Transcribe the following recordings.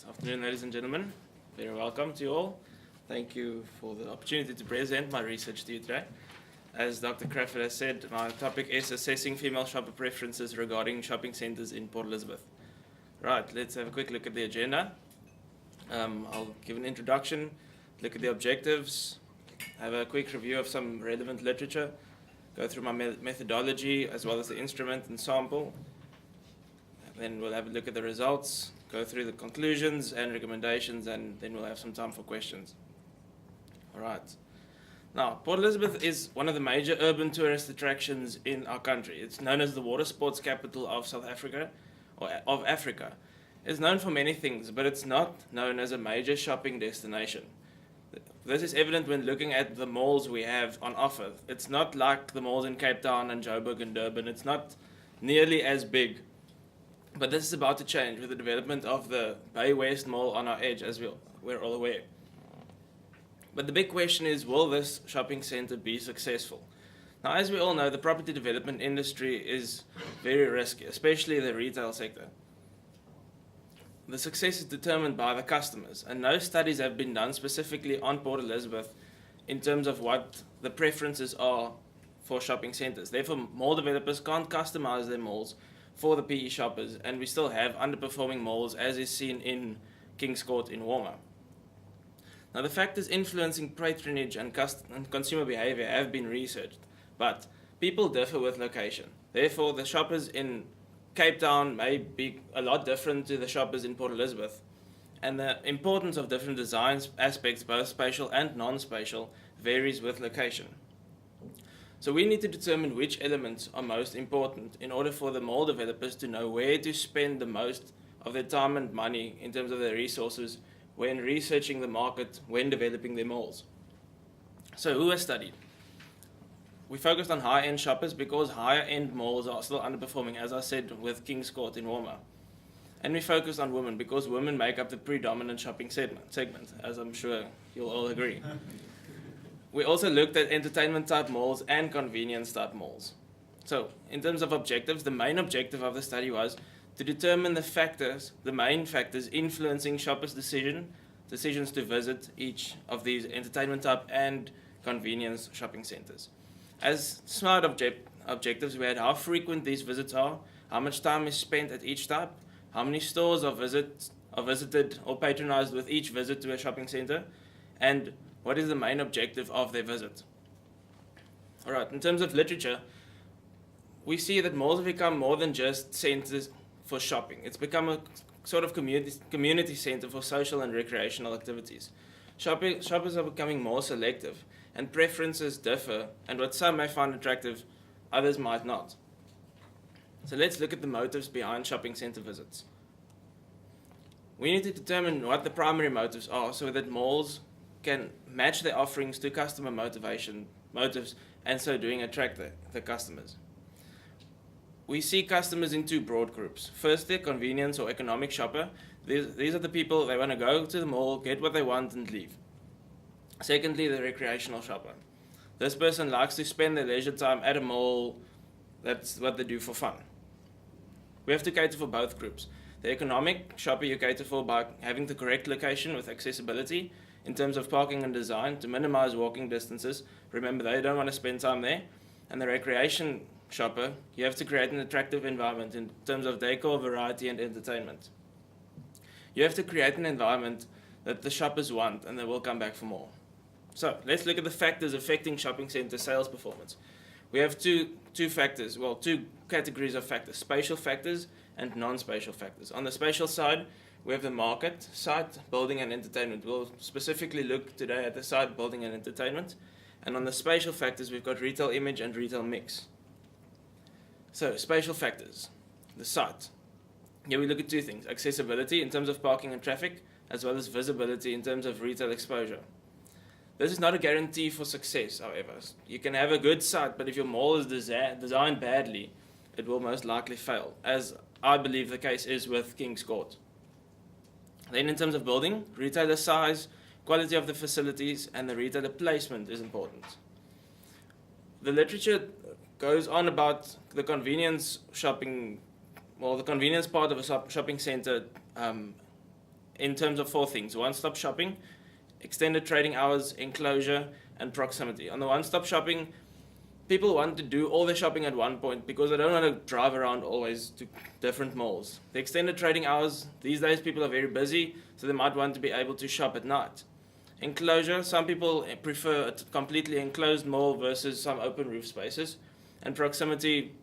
Afternoon, ladies and gentlemen. Very welcome to you all. Thank you for the opportunity to present my research to you today. As Dr. Crawford has said, my topic is assessing female shopper preferences regarding shopping centres in Port Elizabeth. Right, let's have a quick look at the agenda. I'll give an introduction, look at the objectives, have a quick review of some relevant literature, go through my methodology as well as the instrument and sample. Then we'll have a look at the results, go through the conclusions and recommendations, and then we'll have some time for questions. All right. Now, Port Elizabeth is one of the major urban tourist attractions in our country. It's known as the water sports capital of South Africa, or of Africa. It's known for many things, but it's not known as a major shopping destination. This is evident when looking at the malls we have on offer. It's not like the malls in Cape Town and Joburg and Durban. It's not nearly as big. But this is about to change with the development of the Bay West Mall on our edge, as we're all aware. But the big question is, will this shopping centre be successful? Now, as we all know, the property development industry is very risky, especially the retail sector. The success is determined by the customers, and no studies have been done specifically on Port Elizabeth in terms of what the preferences are for shopping centres. Therefore, mall developers can't customise their malls for the PE shoppers, and we still have underperforming malls, as is seen in King's Court in Warmer. Now, the factors influencing patronage and consumer behaviour have been researched, but people differ with location. Therefore, the shoppers in Cape Town may be a lot different to the shoppers in Port Elizabeth, and the importance of different design aspects, both spatial and non-spatial, varies with location. So we need to determine which elements are most important in order for the mall developers to know where to spend the most of their time and money in terms of their resources when researching the market, when developing their malls. So who has studied? We focused on high-end shoppers because higher-end malls are still underperforming, as I said, with King's Court in Warmer. And we focused on women because women make up the predominant shopping segment, as I'm sure you'll all agree. We also looked at entertainment-type malls and convenience-type malls. So, in terms of objectives, the main objective of the study was to determine the main factors influencing shoppers' decisions to visit each of these entertainment-type and convenience shopping centres. As smart objectives, we had how frequent these visits are, how much time is spent at each type, how many stores are visited or patronised with each visit to a shopping centre, and what is the main objective of their visit. All right, in terms of literature, we see that malls have become more than just centres for shopping. It's become a sort of community centre for social and recreational activities. Shoppers are becoming more selective, and preferences differ, and what some may find attractive, others might not. So let's look at the motives behind shopping centre visits. We need to determine what the primary motives are so that malls can match their offerings to customer motives, and so doing attract the customers. We see customers in two broad groups. Firstly, convenience or economic shopper. These are the people, they want to go to the mall, get what they want and leave. Secondly, the recreational shopper. This person likes to spend their leisure time at a mall. That's what they do for fun. We have to cater for both groups. The economic shopper you cater for by having the correct location with accessibility in terms of parking and design to minimize walking distances. Remember, they don't want to spend time there. And the recreation shopper, you have to create an attractive environment in terms of decor, variety, and entertainment. You have to create an environment that the shoppers want and they will come back for more. So let's look at the factors affecting shopping center sales performance. We have two categories of factors, spatial factors and non-spatial factors. On the spatial side, we have the market, site, building, and entertainment. We'll specifically look today at the site, building, and entertainment. And on the spatial factors, we've got retail image and retail mix. So, spatial factors, the site. Here we look at two things, accessibility in terms of parking and traffic, as well as visibility in terms of retail exposure. This is not a guarantee for success, however. You can have a good site, but if your mall is designed badly, it will most likely fail, as I believe the case is with King's Court. Then in terms of building, retailer size, quality of the facilities, and the retailer placement is important. The literature goes on about the convenience shopping, the convenience part of a shopping center in terms of 4 things: one-stop shopping, extended trading hours, enclosure, and proximity. On the one-stop shopping, people want to do all their shopping at one point because they don't want to drive around always to different malls. The extended trading hours, these days people are very busy, so they might want to be able to shop at night. Enclosure, some people prefer a completely enclosed mall versus some open roof spaces. And proximity,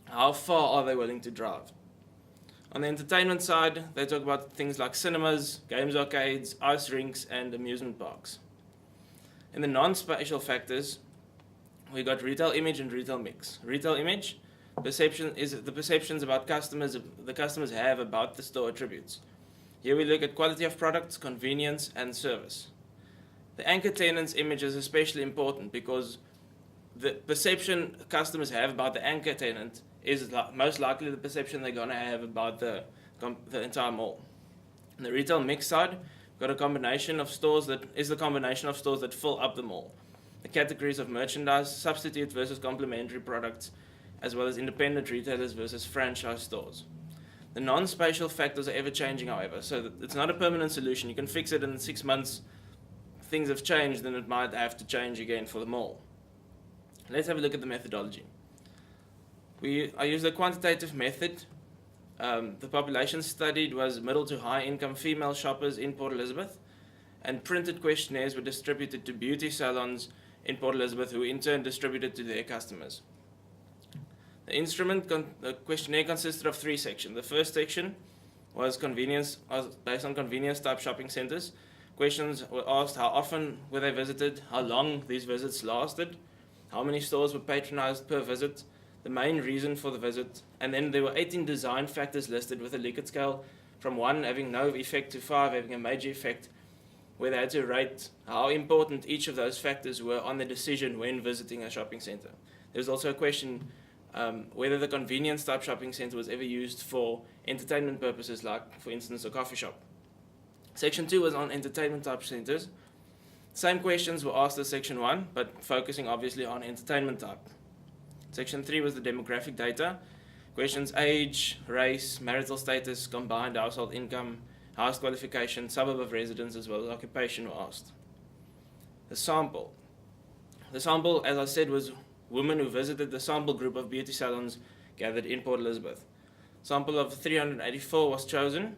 how far are they willing to drive? On the entertainment side, they talk about things like cinemas, games arcades, ice rinks, and amusement parks. In the non-spatial factors, we got retail image and retail mix. Retail image, perception is the perceptions about the customers have about the store attributes. Here we look at quality of products, convenience, and service. The anchor tenant's image is especially important because the perception customers have about the anchor tenant is most likely the perception they're going to have about the entire mall. On the retail mix side, we've got a combination of stores that fill up the mall. The categories of merchandise, substitute versus complementary products, as well as independent retailers versus franchise stores. The non-spatial factors are ever changing, however, so it's not a permanent solution. You can fix it in 6 months. Things have changed, then it might have to change again for the mall. Let's have a look at the methodology. I used a quantitative method. The population studied was middle to high income female shoppers in Port Elizabeth, and printed questionnaires were distributed to beauty salons in Port Elizabeth, who in turn distributed to their customers. The questionnaire consisted of 3 sections. The first section was based on convenience type shopping centers. Questions were asked: how often were they visited, how long these visits lasted, how many stores were patronized per visit, the main reason for the visit, and then there were 18 design factors listed with a Likert scale from 1 having no effect to 5 having a major effect, where they had to rate how important each of those factors were on the decision when visiting a shopping center. There's also a question whether the convenience type shopping center was ever used for entertainment purposes, like for instance a coffee shop. Section 2 was on entertainment type centers. Same questions were asked as Section 1, but focusing obviously on entertainment type. Section 3 was the demographic data. Questions: age, race, marital status, combined household income, house qualification, suburb of residence, as well as occupation were asked. The sample. The sample, as I said, was women who visited the sample group of beauty salons gathered in Port Elizabeth. Sample of 384 was chosen.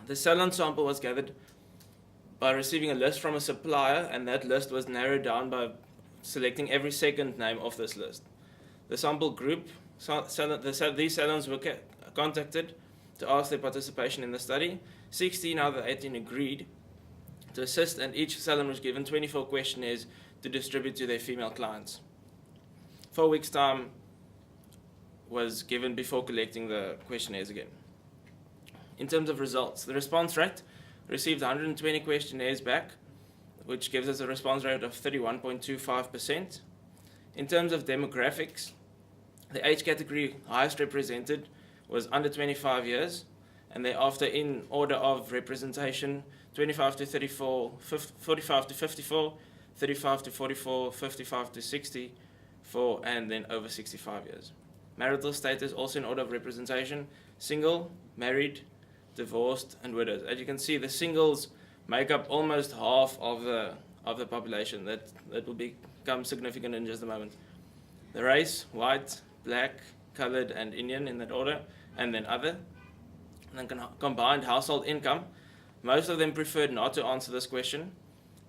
The salon sample was gathered by receiving a list from a supplier, and that list was narrowed down by selecting every second name of this list. The sample group, these salons were contacted to ask their participation in the study. 16 out of the 18 agreed to assist, and each salon was given 24 questionnaires to distribute to their female clients. 4 weeks' time was given before collecting the questionnaires again. In terms of results, the response rate received 120 questionnaires back, which gives us a response rate of 31.25%. In terms of demographics, the age category highest represented was under 25 years, and thereafter in order of representation, 25 to 34, 45 to 54, 35 to 44, 55 to 64, and then over 65 years. Marital status also in order of representation: single, married, divorced, and widows. As you can see, the singles make up almost half of the population. That will become significant in just a moment. The race: white, black, colored, and Indian in that order, and then other. And then combined household income. Most of them preferred not to answer this question.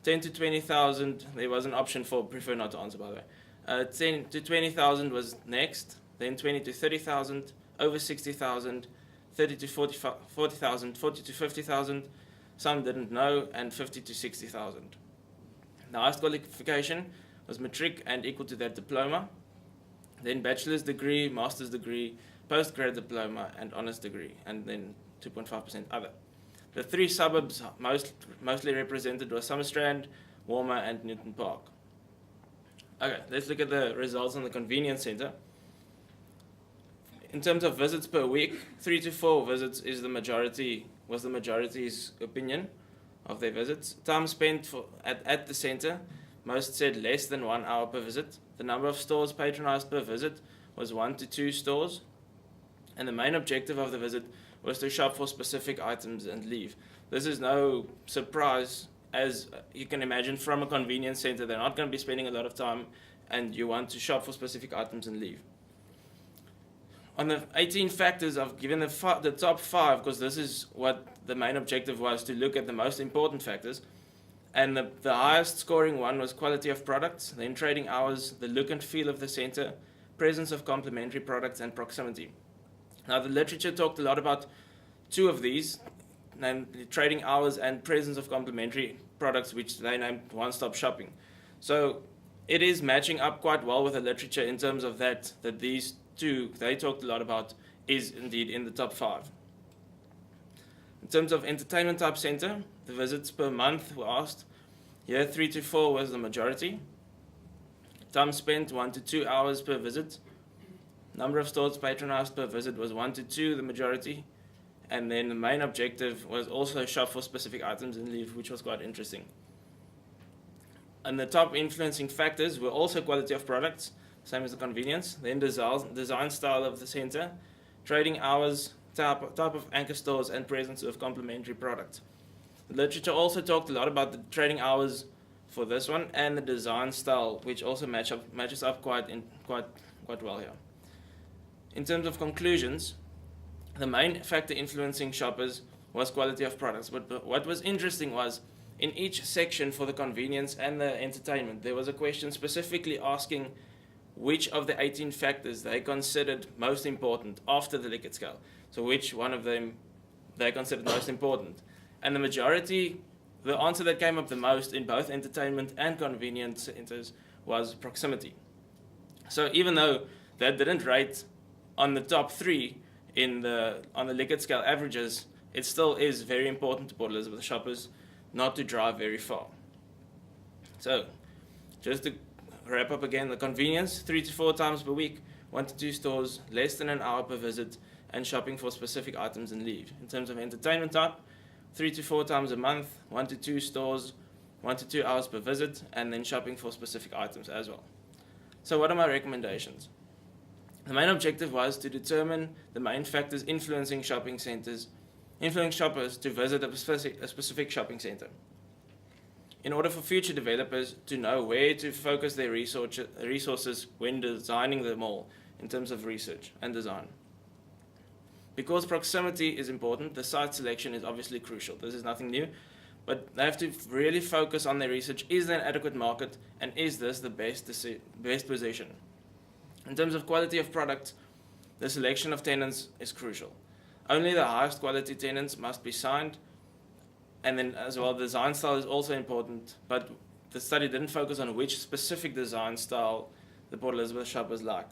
10 to 20,000, there was an option for prefer not to answer, by the way. 10 to 20,000 was next, then 20 to 30,000, over 60,000, 30 to 40,000, 40 to 50,000, some didn't know, and 50 to 60,000. The highest qualification was matric and equal to that diploma, then bachelor's degree, master's degree, postgrad diploma, and honours degree, and then 2.5% other. The 3 suburbs mostly represented were Summerstrand, Walmer, and Newton Park. Okay, let's look at the results on the convenience centre. In terms of visits per week, 3 to 4 visits was the majority's opinion of their visits. Time spent at the centre, most said less than 1 hour per visit. The number of stores patronised per visit was 1 to 2 stores, and the main objective of the visit was to shop for specific items and leave. This is no surprise, as you can imagine from a convenience center. They're not going to be spending a lot of time, and you want to shop for specific items and leave. On the 18 factors, I've given the top 5, because this is what the main objective was, to look at the most important factors. And the highest scoring one was quality of products, then trading hours, the look and feel of the center, presence of complementary products, and proximity. Now, the literature talked a lot about 2 of these, namely trading hours and presence of complementary products, which they named one-stop shopping. So it is matching up quite well with the literature in terms of that these 2 they talked a lot about is indeed in the top 5. In terms of entertainment type center, the visits per month were asked. Here, 3 to 4 was the majority. Time spent, 1 to 2 hours per visit. Number of stores patronized per visit was 1 to 2, the majority. And then the main objective was also shop for specific items and leave, which was quite interesting. And the top influencing factors were also quality of products, same as the convenience, then design style of the center, trading hours, type of anchor stores, and presence of complementary products. The literature also talked a lot about the trading hours for this one and the design style, which also matches up quite well here. In terms of conclusions, the main factor influencing shoppers was quality of products. But what was interesting was, in each section for the convenience and the entertainment, there was a question specifically asking which of the 18 factors they considered most important after the Likert scale. So which one of them they considered most important. And the majority, the answer that came up the most in both entertainment and convenience centers was proximity. So even though that didn't rate on the top 3 on the Likert scale averages, it still is very important to Port Elizabeth shoppers not to drive very far. So just to wrap up again, the convenience, 3 to 4 times per week, 1 to 2 stores, less than an hour per visit, and shopping for specific items and leave. In terms of entertainment type, 3 to 4 times a month, 1 to 2 stores, 1 to 2 hours per visit, and then shopping for specific items as well. So what are my recommendations? The main objective was to determine the main factors influencing shoppers to visit a specific shopping center, in order for future developers to know where to focus their resources when designing the mall in terms of research and design. Because proximity is important, the site selection is obviously crucial. This is nothing new, but they have to really focus on their research. Is there an adequate market, and is this the best position? In terms of quality of product, the selection of tenants is crucial. Only the highest quality tenants must be signed. And then as well, design style is also important, but the study didn't focus on which specific design style the Port Elizabeth shoppers like.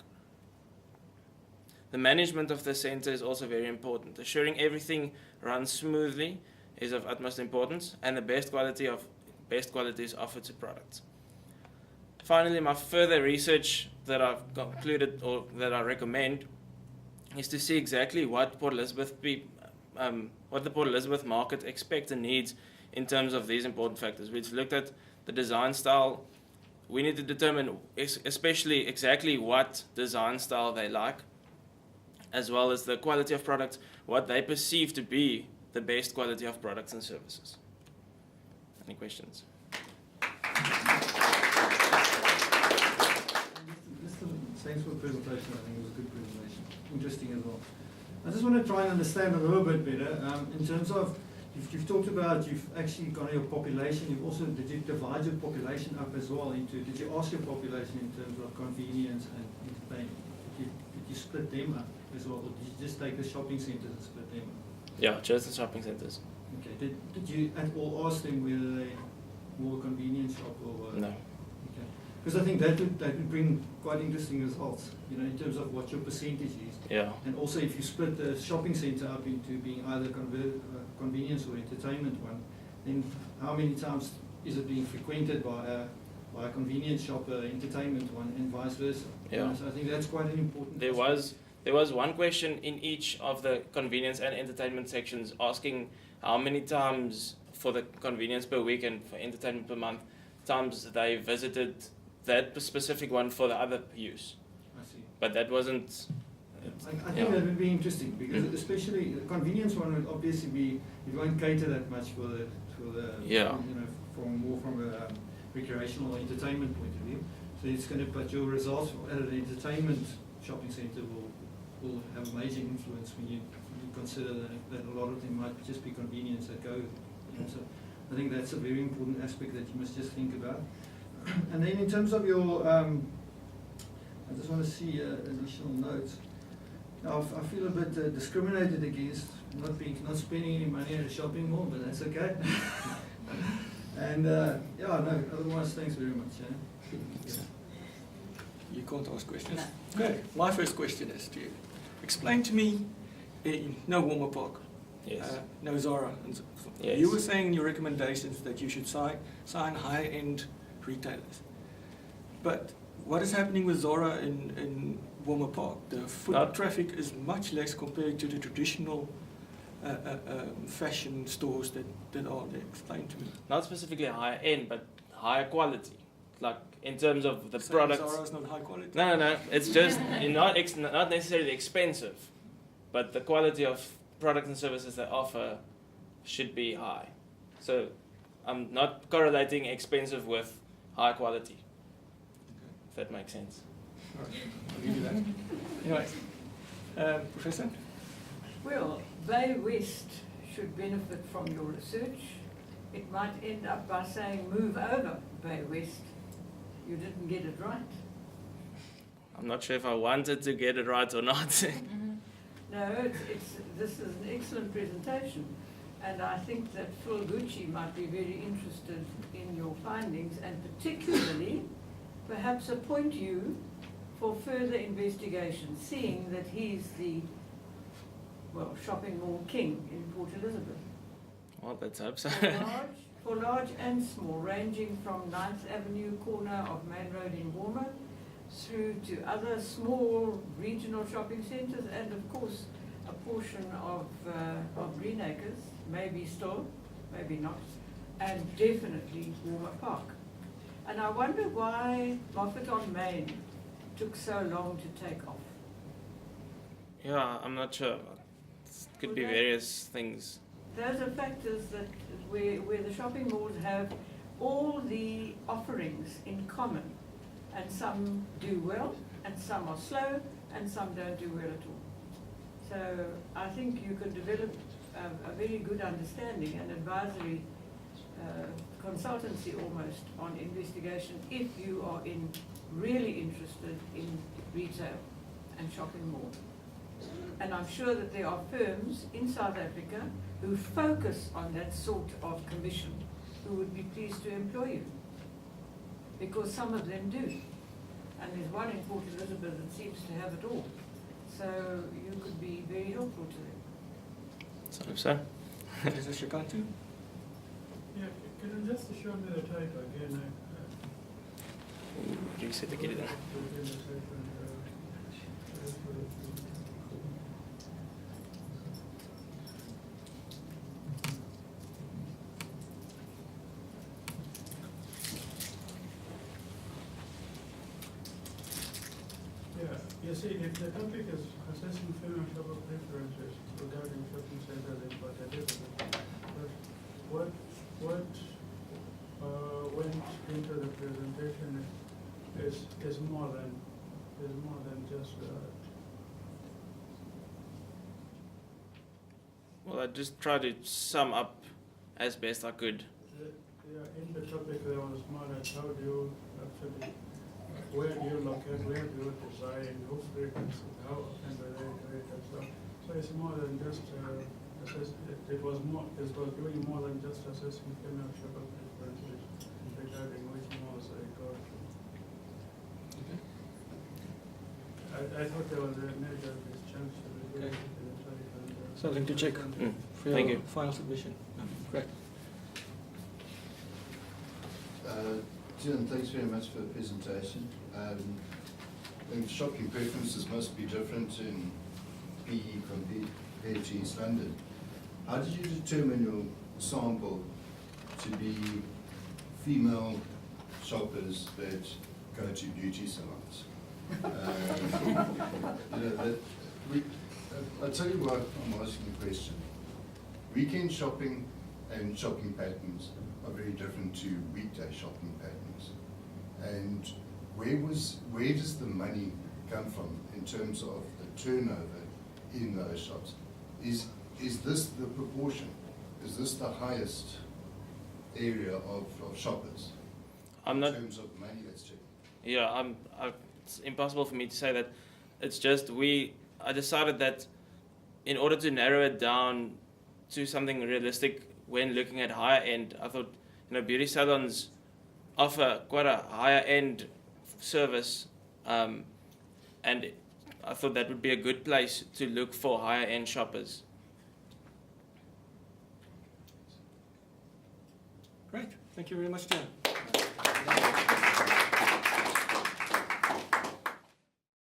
The management of the center is also very important. Assuring everything runs smoothly is of utmost importance, and the best quality is offered to products. Finally, my further research that I've concluded, or that I recommend, is to see exactly what the Port Elizabeth market expects and needs in terms of these important factors. We've looked at the design style. We need to determine especially exactly what design style they like, as well as the quality of products, what they perceive to be the best quality of products and services. Any questions? Thanks for the presentation. I think it was a good presentation. Interesting as well. I just want to try and understand a little bit better in terms of, you've talked about, you've actually got your population, you've also, did you divide your population up as well into, did you ask your population in terms of convenience and entertainment? Did you split them up as well, or did you just take the shopping centers and split them up? Yeah, just the shopping centers. Okay. Did you at all ask them whether they more convenience shop or? No. Because I think that would bring quite interesting results, you know, in terms of what your percentage is. Yeah. And also if you split the shopping centre up into being either convenience or entertainment one, then how many times is it being frequented by a convenience shopper, entertainment one, and vice versa? Yeah. So I think that's quite an important There was one question in each of the convenience and entertainment sections asking how many times for the convenience per week and for entertainment per month times they visited that specific one for the other use. I see. But that wasn't I think that would be interesting, because especially the convenience one would obviously be, you won't cater that much for the Yeah. you know, from a recreational or entertainment point of view. So it's going to put your results at an entertainment shopping centre will have a major influence when you consider that a lot of them might just be convenience that go. You know, so I think that's a very important aspect that you must just think about. And then in terms of your, I just want to see additional notes. Now, I feel a bit discriminated against not spending any money at a shopping mall, but that's okay. And yeah, no, otherwise, thanks very much. Yeah. You can't ask questions? No. Okay, my first question is to you. Explain to me, no Walmer Park, Yes. no Zara. And Yes. You were saying in your recommendations that you should sign high-end retailers. But what is happening with Zara in Walmer Park? The foot traffic is much less compared to the traditional fashion stores that are there. Explain to me. Not specifically higher end, but higher quality. Like in terms of the So products. Zara is not high quality? No. It's just not necessarily expensive, but the quality of products and services they offer should be high. So I'm not correlating expensive with high quality. Okay. If that makes sense. All right, I'll give you that. Anyways, Professor? Well, Bay West should benefit from your research. It might end up by saying move over Bay West. You didn't get it right. I'm not sure if I wanted to get it right or not. No, this is an excellent presentation, and I think that Phil Gucci might be very interested in your findings, and particularly perhaps appoint you for further investigation, seeing that he's the, well, shopping mall king in Port Elizabeth. Well, let's hope so. For large and small, ranging from 9th Avenue corner of Main Road in Walmer through to other small regional shopping centres, and of course a portion of Greenacres, maybe still, maybe not, and definitely Walmer Park. And I wonder why Moffat on Main took so long to take off. Yeah, I'm not sure. It could be various things. Those are factors that where the shopping malls have all the offerings in common, and some do well, and some are slow, and some don't do well at all. So I think you could develop a very good understanding and advisory consultancy almost on investigation if you are really interested in retail and shopping malls. And I'm sure that there are firms in South Africa who focus on that sort of commission who would be pleased to employ you, because some of them do. And there's one in Port Elizabeth that seems to have it all. So you could be very helpful to them. So hope so. Is this your country? Yeah, can you just show me the title again? Reset the kid. You see, if the topic is assessing female shopper preferences regarding shopping centers in Port Elizabeth, what went into the presentation is more than just that. Well, I just tried to sum up as best I could. In the topic there was more like how do you actually, where do you locate, where do you design, who frequency, how often do they do it, and so. So it's more than just it was doing more than just assessing female shopper preferences regarding which malls they go to. I thought there was a major disjunction between Okay. the title and the. Something to check for Thank your you. final submission. Great. Tiaan, thanks very much for the presentation. And shopping preferences must be different in PE compared to East London. How did you determine your sample to be female shoppers that go to beauty salons? I'll tell you why I'm asking the question. Weekend shopping and shopping patterns are very different to weekday shopping patterns. And where does the money come from in terms of the turnover in those shops? Is this the proportion? Is this the highest area of shoppers I'm in not. terms of money that's checked? Yeah, it's impossible for me to say that. It's just I decided that in order to narrow it down to something realistic when looking at higher end, I thought, beauty salons offer quite a higher end service, and I thought that would be a good place to look for higher end shoppers. Great. Thank you very much, Tiaan.